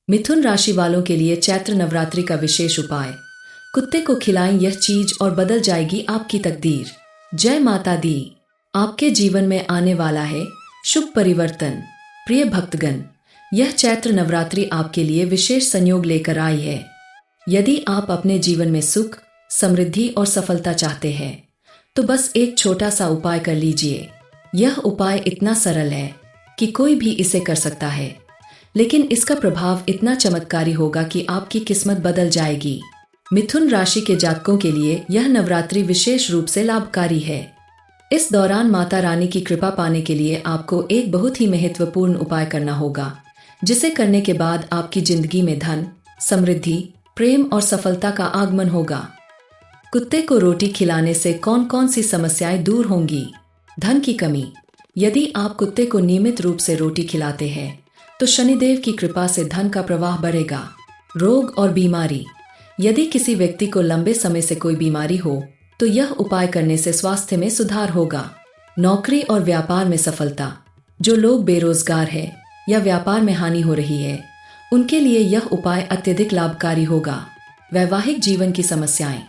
मिथुन राशि वालों के लिए चैत्र नवरात्रि का विशेष उपाय। कुत्ते को खिलाएं यह चीज और बदल जाएगी आपकी तकदीर। जय माता दी। आपके जीवन में आने वाला है शुभ परिवर्तन। प्रिय भक्तगण, यह चैत्र नवरात्रि आपके लिए विशेष संयोग लेकर आई है। यदि आप अपने जीवन में सुख, समृद्धि और सफलता चाहते हैं तो बस एक छोटा सा उपाय कर लीजिए। यह उपाय इतना सरल है कि कोई भी इसे कर सकता है, लेकिन इसका प्रभाव इतना चमत्कारी होगा कि आपकी किस्मत बदल जाएगी। मिथुन राशि के जातकों के लिए यह नवरात्रि विशेष रूप से लाभकारी है। इस दौरान माता रानी की कृपा पाने के लिए आपको एक बहुत ही महत्वपूर्ण उपाय करना होगा, जिसे करने के बाद आपकी जिंदगी में धन, समृद्धि, प्रेम और सफलता का आगमन होगा। कुत्ते को रोटी खिलाने से कौन कौन सी समस्याएं दूर होंगी? धन की कमी। यदि आप कुत्ते को नियमित रूप से रोटी खिलाते हैं तो शनिदेव की कृपा से धन का प्रवाह बढ़ेगा। रोग और बीमारी। यदि किसी व्यक्ति को लंबे समय से कोई बीमारी हो तो यह उपाय करने से स्वास्थ्य में सुधार होगा। नौकरी और व्यापार में सफलता। जो लोग बेरोजगार हैं या व्यापार में हानि हो रही है, उनके लिए यह उपाय अत्यधिक लाभकारी होगा। वैवाहिक जीवन की समस्याएं।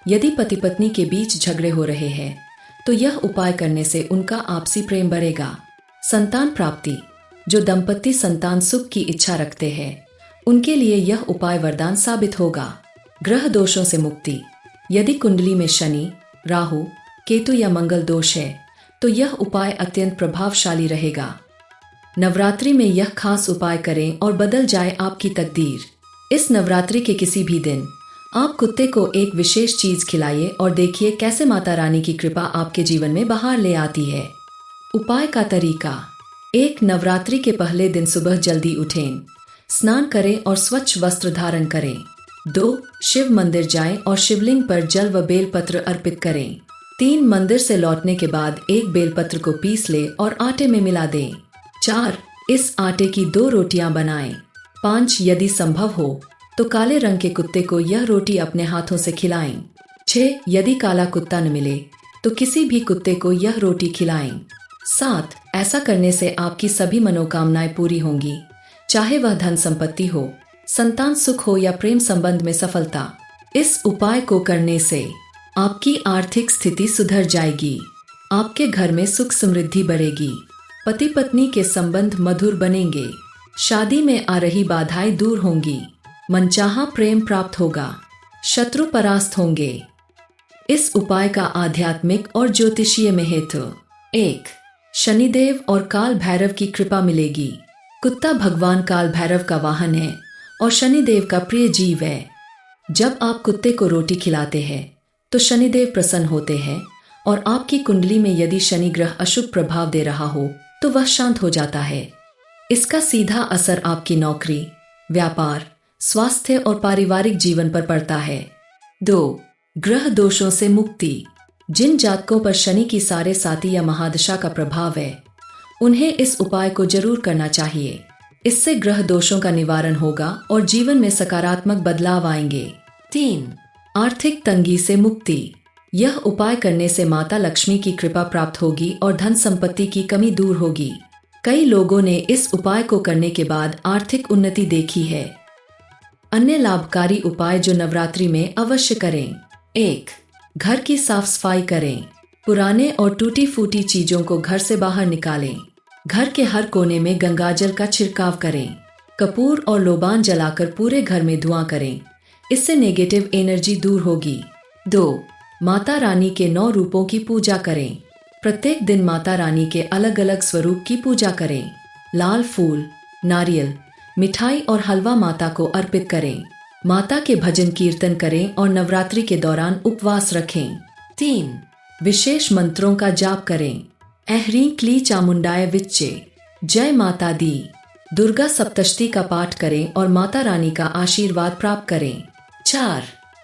यदि पति पत्नी के बीच झगड़े हो रहे हैं तो यह उपाय करने से उनका आपसी प्रेम बढ़ेगा। संतान प्राप्ति। जो दंपति संतान सुख की इच्छा रखते हैं, उनके लिए यह उपाय वरदान साबित होगा। ग्रह दोषों से मुक्ति। यदि कुंडली में शनि, राहु, केतु या मंगल दोष है तो यह उपाय अत्यंत प्रभावशाली रहेगा। नवरात्रि में यह खास उपाय करें और बदल जाए आपकी तकदीर। इस नवरात्रि के किसी भी दिन आप कुत्ते को एक विशेष चीज खिलाइए और देखिए कैसे माता रानी की कृपा आपके जीवन में बहार ले आती है। उपाय का तरीका। 1. नवरात्रि के पहले दिन सुबह जल्दी उठें, स्नान करें और स्वच्छ वस्त्र धारण करें। 2. शिव मंदिर जाएं और शिवलिंग पर जल व बेलपत्र अर्पित करें। 3. मंदिर से लौटने के बाद एक बेलपत्र को पीस ले और आटे में मिला दें। 4. इस आटे की 2 रोटियां बनाएं। 5. यदि संभव हो तो काले रंग के कुत्ते को यह रोटी अपने हाथों से खिलाएं। 6. यदि काला कुत्ता न मिले तो किसी भी कुत्ते को यह रोटी खिलाएं। 7. ऐसा करने से आपकी सभी मनोकामनाएं पूरी होंगी, चाहे वह धन संपत्ति हो, संतान सुख हो या प्रेम संबंध में सफलता। इस उपाय को करने से आपकी आर्थिक स्थिति सुधर जाएगी, आपके घर में सुख समृद्धि बढ़ेगी, पति पत्नी के संबंध मधुर बनेंगे, शादी में आ रही बाधाएं दूर होंगी, मनचाहा प्रेम प्राप्त होगा, शत्रु परास्त होंगे। इस उपाय का आध्यात्मिक और ज्योतिषीय महत्व। 1. शनिदेव और काल भैरव की कृपा मिलेगी। कुत्ता भगवान काल भैरव का वाहन है और शनिदेव का प्रिय जीव है। जब आप कुत्ते को रोटी खिलाते हैं तो शनिदेव प्रसन्न होते हैं और आपकी कुंडली में यदि शनि ग्रह अशुभ प्रभाव दे रहा हो तो वह शांत हो जाता है। इसका सीधा असर आपकी नौकरी, व्यापार, स्वास्थ्य और पारिवारिक जीवन पर पड़ता है। 2. ग्रह दोषों से मुक्ति। जिन जातकों पर शनि की सारे साती या महादशा का प्रभाव है, उन्हें इस उपाय को जरूर करना चाहिए। इससे ग्रह दोषों का निवारण होगा और जीवन में सकारात्मक बदलाव आएंगे। 3. आर्थिक तंगी से मुक्ति। यह उपाय करने से माता लक्ष्मी की कृपा प्राप्त होगी और धन संपत्ति की कमी दूर होगी। कई लोगों ने इस उपाय को करने के बाद आर्थिक उन्नति देखी है। अन्य लाभकारी उपाय जो नवरात्रि में अवश्य करें। 1. घर की साफ सफाई करें। पुराने और टूटी फूटी चीजों को घर से बाहर निकालें। घर के हर कोने में गंगाजल का छिड़काव करें। कपूर और लोबान जलाकर पूरे घर में धुआं करें, इससे नेगेटिव एनर्जी दूर होगी। 2. माता रानी के 9 रूपों की पूजा करें। प्रत्येक दिन माता रानी के अलग अलग स्वरूप की पूजा करें। लाल फूल, नारियल, मिठाई और हलवा माता को अर्पित करें। माता के भजन कीर्तन करें और नवरात्रि के दौरान उपवास रखें। 3. विशेष मंत्रों का जाप करें। ऐह्रीं क्ली चामुंडाय विच्चे, जय माता दी, दुर्गा सप्तशती का पाठ करें और माता रानी का आशीर्वाद प्राप्त करें। 4.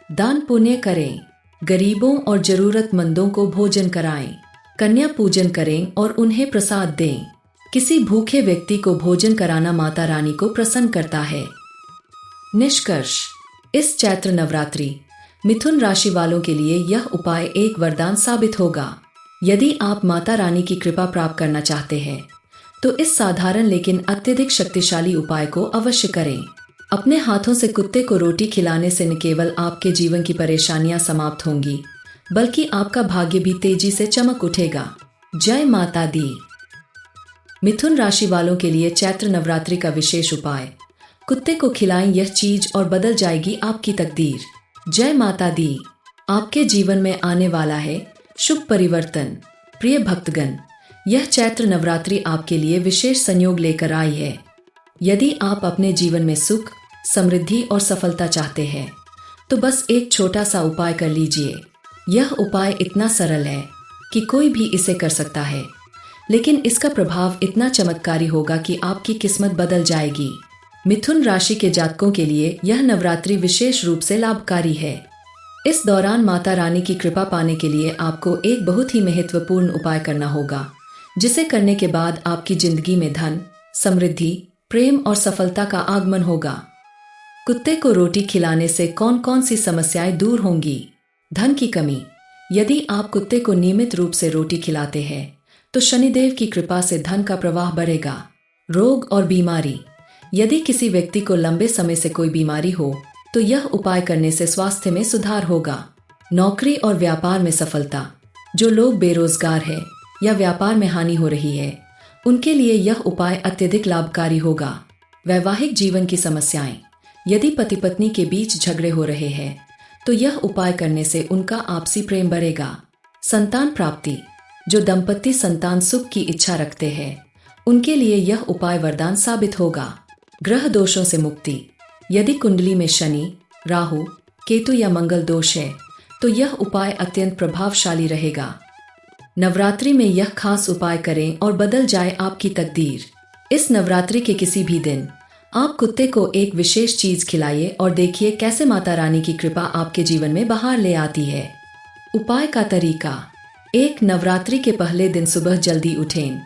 दान पुण्य करें। गरीबों और जरूरतमंदों को भोजन कराएं। कन्या पूजन करें और उन्हें प्रसाद दें। किसी भूखे व्यक्ति को भोजन कराना माता रानी को प्रसन्न करता है। निष्कर्ष। इस चैत्र नवरात्रि मिथुन राशि वालों के लिए यह उपाय एक वरदान साबित होगा। यदि आप माता रानी की कृपा प्राप्त करना चाहते हैं तो इस साधारण लेकिन अत्यधिक शक्तिशाली उपाय को अवश्य करें। अपने हाथों से कुत्ते को रोटी खिलाने से न केवल आपके जीवन की परेशानियां समाप्त होंगी, बल्कि आपका भाग्य भी तेजी से चमक उठेगा। जय माता दी। मिथुन राशि वालों के लिए चैत्र नवरात्रि का विशेष उपाय। कुत्ते को खिलाएं यह चीज और बदल जाएगी आपकी तकदीर। जय माता दी। आपके जीवन में आने वाला है शुभ परिवर्तन। प्रिय भक्तगण, यह चैत्र नवरात्रि आपके लिए विशेष संयोग लेकर आई है। यदि आप अपने जीवन में सुख, समृद्धि और सफलता चाहते हैं तो बस एक छोटा सा उपाय कर लीजिए। यह उपाय इतना सरल है कि कोई भी इसे कर सकता है, लेकिन इसका प्रभाव इतना चमत्कारी होगा कि आपकी किस्मत बदल जाएगी। मिथुन राशि के जातकों के लिए यह नवरात्रि विशेष रूप से लाभकारी है। इस दौरान माता रानी की कृपा पाने के लिए आपको एक बहुत ही महत्वपूर्ण उपाय करना होगा, जिसे करने के बाद आपकी जिंदगी में धन, समृद्धि, प्रेम और सफलता का आगमन होगा। कुत्ते को रोटी खिलाने से कौन कौन सी समस्याएं दूर होंगी? धन की कमी। यदि आप कुत्ते को नियमित रूप से रोटी खिलाते हैं तो शनिदेव की कृपा से धन का प्रवाह बढ़ेगा। रोग और बीमारी। यदि किसी व्यक्ति को लंबे समय से कोई बीमारी हो तो यह उपाय करने से स्वास्थ्य में सुधार होगा। नौकरी और व्यापार में सफलता। जो लोग बेरोजगार हैं या व्यापार में हानि हो रही है, उनके लिए यह उपाय अत्यधिक लाभकारी होगा। वैवाहिक जीवन की समस्याएं। यदि पति पत्नी के बीच झगड़े हो रहे हैं तो यह उपाय करने से उनका आपसी प्रेम बढ़ेगा। संतान प्राप्ति। जो दंपति संतान सुख की इच्छा रखते हैं, उनके लिए यह उपाय वरदान साबित होगा। ग्रह दोषों से मुक्ति। यदि कुंडली में शनि, राहु, केतु या मंगल दोष है तो यह उपाय अत्यंत प्रभावशाली रहेगा। नवरात्रि में यह खास उपाय करें और बदल जाए आपकी तकदीर। इस नवरात्रि के किसी भी दिन आप कुत्ते को एक विशेष चीज खिलाइए और देखिए कैसे माता रानी की कृपा आपके जीवन में बहार ले आती है। उपाय का तरीका। 1. नवरात्रि के पहले दिन सुबह जल्दी उठें,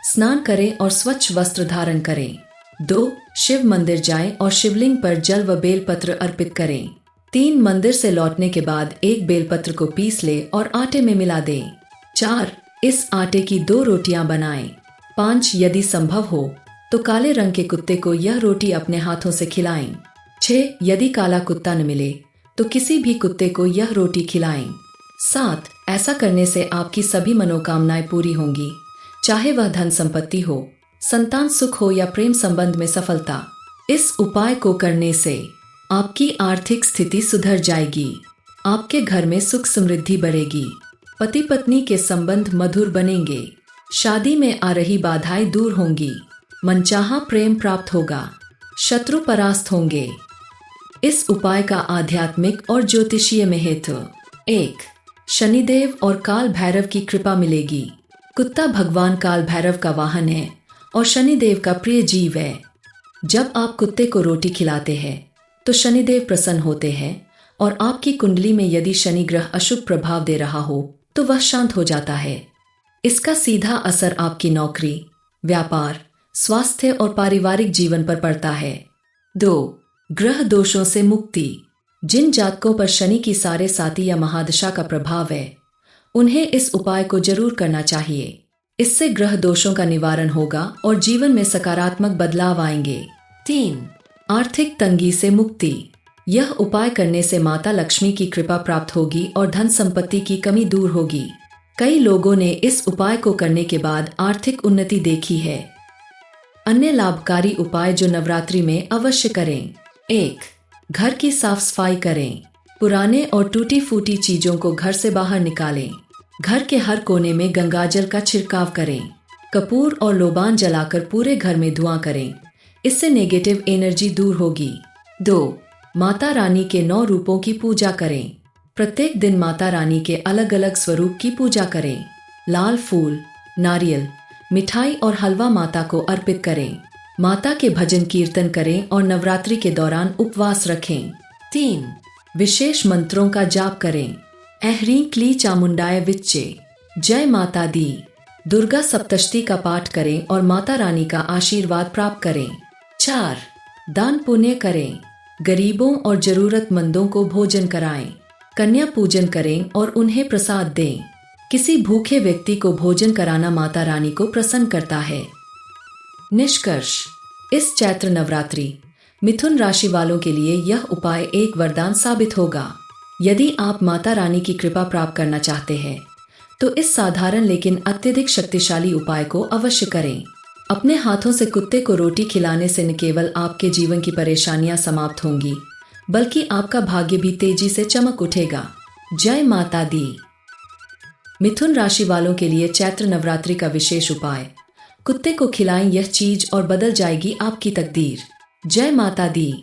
स्नान करें और स्वच्छ वस्त्र धारण करें। 2. शिव मंदिर जाएं और शिवलिंग पर जल व बेलपत्र अर्पित करें। 3. मंदिर से लौटने के बाद एक बेलपत्र को पीस ले और आटे में मिला दें। 4. इस आटे की 2 रोटियां बनाएं। 5. यदि संभव हो तो काले रंग के कुत्ते को यह रोटी अपने हाथों से खिलाएं। 6. यदि काला कुत्ता न मिले तो किसी भी कुत्ते को यह रोटी खिलाएं। 7. ऐसा करने से आपकी सभी मनोकामनाएं पूरी होंगी, चाहे वह धन संपत्ति हो, संतान सुख हो या प्रेम संबंध में सफलता। इस उपाय को करने से आपकी आर्थिक स्थिति सुधर जाएगी, आपके घर में सुख समृद्धि बढ़ेगी, पति पत्नी के संबंध मधुर बनेंगे, शादी में आ रही बाधाएं दूर होंगी, मनचाहा प्रेम प्राप्त होगा, शत्रु परास्त होंगे। इस उपाय का आध्यात्मिक और ज्योतिषीय महत्व। 1. शनिदेव और काल भैरव की कृपा मिलेगी। कुत्ता भगवान काल भैरव का वाहन है और शनिदेव का प्रिय जीव है। जब आप कुत्ते को रोटी खिलाते हैं तो शनिदेव प्रसन्न होते हैं और आपकी कुंडली में यदि शनि ग्रह अशुभ प्रभाव दे रहा हो तो वह शांत हो जाता है। इसका सीधा असर आपकी नौकरी, व्यापार, स्वास्थ्य और पारिवारिक जीवन पर पड़ता है। 2. ग्रह दोषों से मुक्ति। जिन जातकों पर शनि की साढ़े साती या महादशा का प्रभाव है, उन्हें इस उपाय को जरूर करना चाहिए। इससे ग्रह दोषों का निवारण होगा और जीवन में सकारात्मक बदलाव आएंगे। 3. आर्थिक तंगी से मुक्ति। यह उपाय करने से माता लक्ष्मी की कृपा प्राप्त होगी और धन संपत्ति की कमी दूर होगी। कई लोगों ने इस उपाय को करने के बाद आर्थिक उन्नति देखी है। अन्य लाभकारी उपाय जो नवरात्रि में अवश्य करें। 1. घर की साफ सफाई करें। पुराने और टूटी फूटी चीजों को घर से बाहर निकालें। घर के हर कोने में गंगाजल का छिड़काव करें। कपूर और लोबान जलाकर पूरे घर में धुआं करें, इससे नेगेटिव एनर्जी दूर होगी। 2. माता रानी के 9 रूपों की पूजा करें। प्रत्येक दिन माता रानी के अलग अलग स्वरूप की पूजा करें। लाल फूल, नारियल, मिठाई और हलवा माता को अर्पित करें। माता के भजन कीर्तन करें और नवरात्रि के दौरान उपवास रखें। 3. विशेष मंत्रों का जाप करें। ह्रीं क्ली चामुंडाय विच्चे, जय माता दी, दुर्गा सप्तशती का पाठ करें और माता रानी का आशीर्वाद प्राप्त करें। 4. दान पुण्य करें। गरीबों और जरूरतमंदों को भोजन कराएं। कन्या पूजन करें और उन्हें प्रसाद दें। किसी भूखे व्यक्ति को भोजन कराना माता रानी को प्रसन्न करता है। निष्कर्ष। इस चैत्र नवरात्रि मिथुन राशि वालों के लिए यह उपाय एक वरदान साबित होगा। यदि आप माता रानी की कृपा प्राप्त करना चाहते हैं तो इस साधारण लेकिन अत्यधिक शक्तिशाली उपाय को अवश्य करें। अपने हाथों से कुत्ते को रोटी खिलाने से न केवल आपके जीवन की परेशानियां समाप्त होंगी, बल्कि आपका भाग्य भी तेजी से चमक उठेगा। जय माता दी। मिथुन राशि वालों के लिए चैत्र नवरात्रि का विशेष उपाय। कुत्ते को खिलाएं यह चीज और बदल जाएगी आपकी तकदीर। जय माता दी।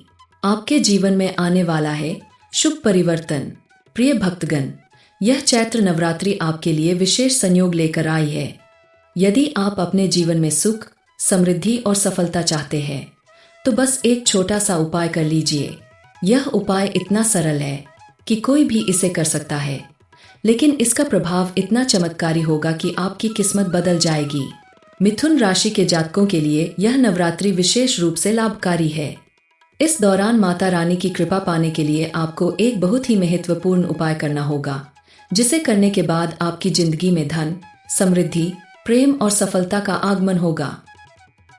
आपके जीवन में आने वाला है शुभ परिवर्तन। प्रिय भक्तगण, यह चैत्र नवरात्रि आपके लिए विशेष संयोग लेकर आई है। यदि आप अपने जीवन में सुख, समृद्धि और सफलता चाहते हैं तो बस एक छोटा सा उपाय कर लीजिए। यह उपाय इतना सरल है कि कोई भी इसे कर सकता है, लेकिन इसका प्रभाव इतना चमत्कारी होगा कि आपकी किस्मत बदल जाएगी। मिथुन राशि के जातकों के लिए यह नवरात्रि विशेष रूप से लाभकारी है। इस दौरान माता रानी की कृपा पाने के लिए आपको एक बहुत ही महत्वपूर्ण उपाय करना होगा, जिसे करने के बाद आपकी जिंदगी में धन, समृद्धि, प्रेम और सफलता का आगमन होगा।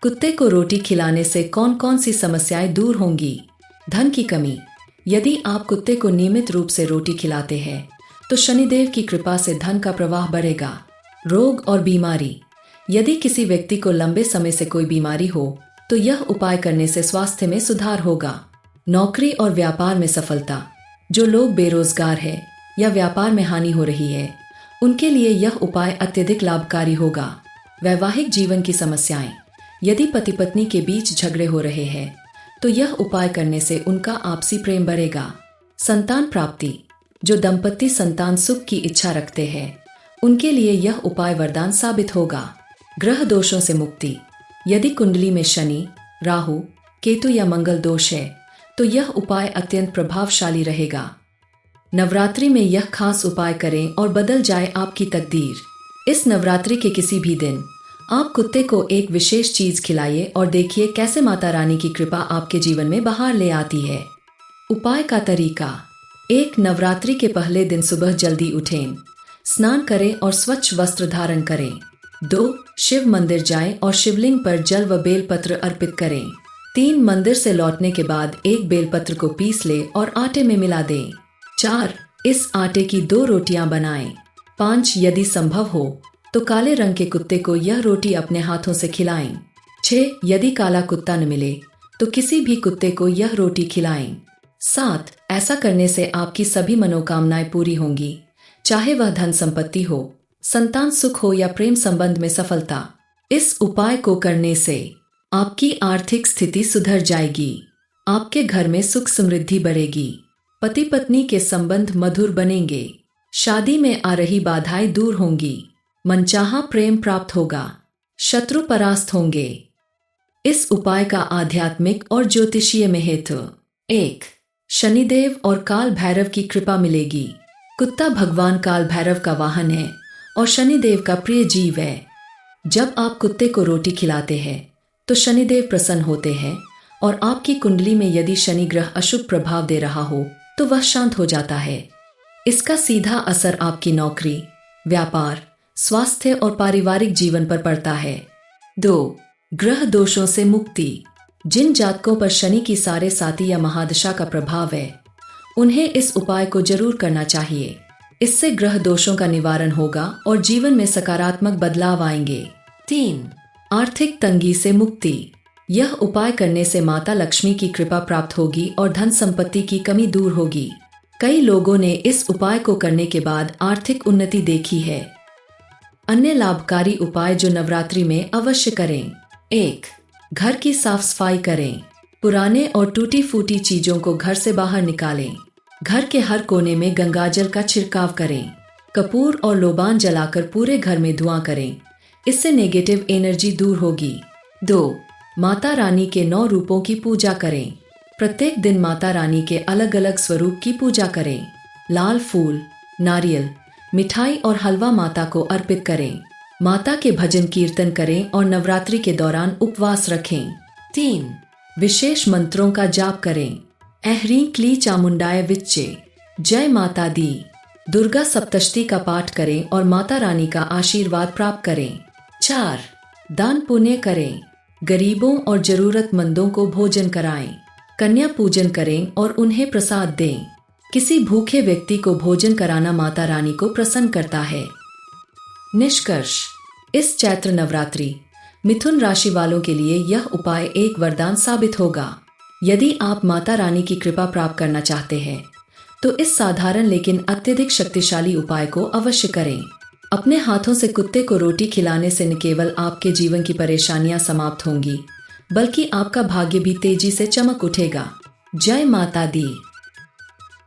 कुत्ते को रोटी खिलाने से कौन कौन सी समस्याएं दूर होंगी? धन की कमी। यदि आप कुत्ते को नियमित रूप से रोटी खिलाते हैं तो शनिदेव की कृपा से धन का प्रवाह बढ़ेगा। रोग और बीमारी। यदि किसी व्यक्ति को लंबे समय से कोई बीमारी हो तो यह उपाय करने से स्वास्थ्य में सुधार होगा। नौकरी और व्यापार में सफलता। जो लोग बेरोजगार हैं या व्यापार में हानि हो रही है, उनके लिए यह उपाय अत्यधिक लाभकारी होगा। वैवाहिक जीवन की समस्याएं। यदि पति पत्नी के बीच झगड़े हो रहे हैं तो यह उपाय करने से उनका आपसी प्रेम बढ़ेगा। संतान प्राप्ति। जो दंपति संतान सुख की इच्छा रखते हैं उनके लिए यह उपाय वरदान साबित होगा। ग्रह दोषों से मुक्ति। यदि कुंडली में शनि, राहु, केतु या मंगल दोष है तो यह उपाय अत्यंत प्रभावशाली रहेगा। नवरात्रि में यह खास उपाय करें और बदल जाए आपकी तकदीर। इस नवरात्रि के किसी भी दिन आप कुत्ते को एक विशेष चीज खिलाइए और देखिए कैसे माता रानी की कृपा आपके जीवन में बहार ले आती है। उपाय का तरीका। 1. नवरात्रि के पहले दिन सुबह जल्दी उठें, स्नान करें और स्वच्छ वस्त्र धारण करें। 2. शिव मंदिर जाएं और शिवलिंग पर जल व बेलपत्र अर्पित करें। 3. मंदिर से लौटने के बाद एक बेलपत्र को पीस ले और आटे में मिला दें। 4. इस आटे की 2 रोटियां बनाएं। 5. यदि संभव हो तो काले रंग के कुत्ते को यह रोटी अपने हाथों से खिलाएं। 6. यदि काला कुत्ता न मिले तो किसी भी कुत्ते को यह रोटी खिलाएं। 7. ऐसा करने से आपकी सभी मनोकामनाएं पूरी होंगी, चाहे वह धन संपत्ति हो, संतान सुख हो या प्रेम संबंध में सफलता। इस उपाय को करने से आपकी आर्थिक स्थिति सुधर जाएगी, आपके घर में सुख समृद्धि बढ़ेगी, पति पत्नी के संबंध मधुर बनेंगे, शादी में आ रही बाधाएं दूर होंगी, मनचाहा प्रेम प्राप्त होगा, शत्रु परास्त होंगे। इस उपाय का आध्यात्मिक और ज्योतिषीय महत्व। 1. शनिदेव और काल भैरव की कृपा मिलेगी। कुत्ता भगवान काल भैरव का वाहन है और शनिदेव का प्रिय जीव है। जब आप कुत्ते को रोटी खिलाते हैं तो शनिदेव प्रसन्न होते हैं और आपकी कुंडली में यदि शनि ग्रह अशुभ प्रभाव दे रहा हो तो वह शांत हो जाता है। इसका सीधा असर आपकी नौकरी, व्यापार, स्वास्थ्य और पारिवारिक जीवन पर पड़ता है। 2. ग्रह दोषों से मुक्ति। जिन जातकों पर शनि की साढ़े साती या महादशा का प्रभाव है उन्हें इस उपाय को जरूर करना चाहिए। इससे ग्रह दोषों का निवारण होगा और जीवन में सकारात्मक बदलाव आएंगे। 3. आर्थिक तंगी से मुक्ति। यह उपाय करने से माता लक्ष्मी की कृपा प्राप्त होगी और धन संपत्ति की कमी दूर होगी। कई लोगों ने इस उपाय को करने के बाद आर्थिक उन्नति देखी है। अन्य लाभकारी उपाय जो नवरात्रि में अवश्य करें। 1. घर की साफ सफाई करें। पुराने और टूटी फूटी चीजों को घर से बाहर निकालें। घर के हर कोने में गंगाजल का छिड़काव करें। कपूर और लोबान जलाकर पूरे घर में धुआं करें। इससे नेगेटिव एनर्जी दूर होगी। 2. माता रानी के 9 रूपों की पूजा करें। प्रत्येक दिन माता रानी के अलग अलग स्वरूप की पूजा करें। लाल फूल, नारियल, मिठाई और हलवा माता को अर्पित करें। माता के भजन कीर्तन करें और नवरात्रि के दौरान उपवास रखें। 3. विशेष मंत्रों का जाप करें। ऐह्रीं क्ली चामुंडाय विच्चे, जय माता दी, दुर्गा सप्तशती का पाठ करें और माता रानी का आशीर्वाद प्राप्त करें। 4. दान पुण्य करें। गरीबों और जरूरतमंदों को भोजन कराएं। कन्या पूजन करें और उन्हें प्रसाद दें। किसी भूखे व्यक्ति को भोजन कराना माता रानी को प्रसन्न करता है। निष्कर्ष, इस चैत्र नवरात्रि मिथुन राशि वालों के लिए यह उपाय एक वरदान साबित होगा। यदि आप माता रानी की कृपा प्राप्त करना चाहते हैं तो इस साधारण लेकिन अत्यधिक शक्तिशाली उपाय को अवश्य करें। अपने हाथों से कुत्ते को रोटी खिलाने से न केवल आपके जीवन की परेशानियां समाप्त होंगी, बल्कि आपका भाग्य भी तेजी से चमक उठेगा। जय माता दी।